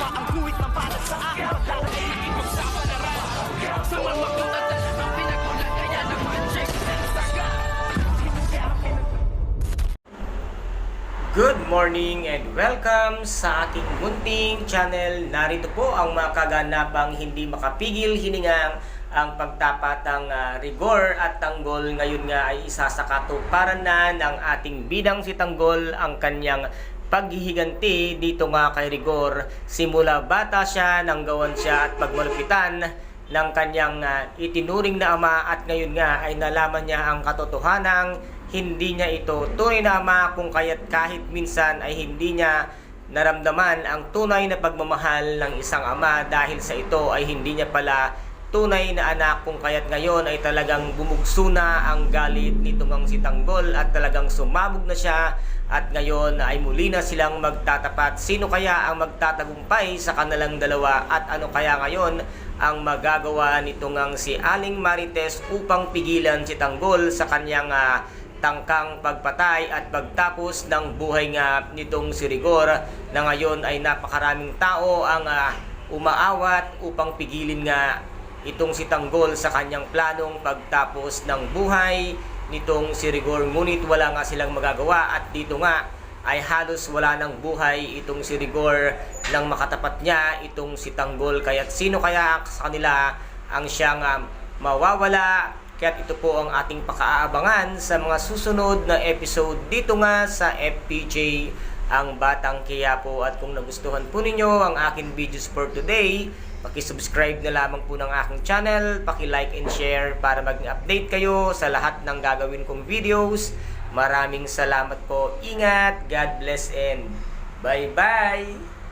tama ang guhit ng para sa akin. Paglalagay ng ipagsapalaran sa mga magkatatan ang pinagulan kaya naman check ng saga. Good morning and welcome sa aking munting channel. Narito po ang mga kaganapang hindi makapigil hiningang ang pagtapatang rigor at tanggol. Ngayon nga ay isa sa katuparan na ng ating bidang si Tanggol ang kanyang paghihiganti dito nga kay Rigor. Simula bata siya nang gawan siya at pagmalupitan ng kanyang itinuring na ama, at ngayon nga ay nalaman niya ang katotohanang hindi niya ito tunay na ama, kung kaya't kahit minsan ay hindi niya naramdaman ang tunay na pagmamahal ng isang ama dahil sa ito ay hindi niya pala tunay na anak, kung kaya't ngayon ay talagang bumugso na ang galit nitong si Tanggol at talagang sumabog na siya, at ngayon ay muli na silang magtatapat. Sino kaya ang magtatagumpay sa kanilang dalawa, at ano kaya ngayon ang magagawa nitong si Aling Marites upang pigilan si Tanggol sa kanyang tangkang pagpatay at pagtapos ng buhay nga nitong si Rigor, na ngayon ay napakaraming tao ang umaawat upang pigilin nga itong si Tanggol sa kanyang planong pagtapos ng buhay nitong si Rigor. Ngunit wala nga silang magagawa, at dito nga ay halos wala ng buhay itong si Rigor nang makatapat niya itong si Tanggol. Kaya't sino kaya sa kanila ang siyang mawawala? Kaya't ito po ang ating pakaabangan sa mga susunod na episode dito nga sa FPJ ang Batang Quiapo. At kung nagustuhan po ninyo ang aking videos for today, paki-subscribe na lamang po ng aking channel, paki-like and share para maging update kayo sa lahat ng gagawin kong videos. Maraming salamat po. Ingat, God bless and bye-bye!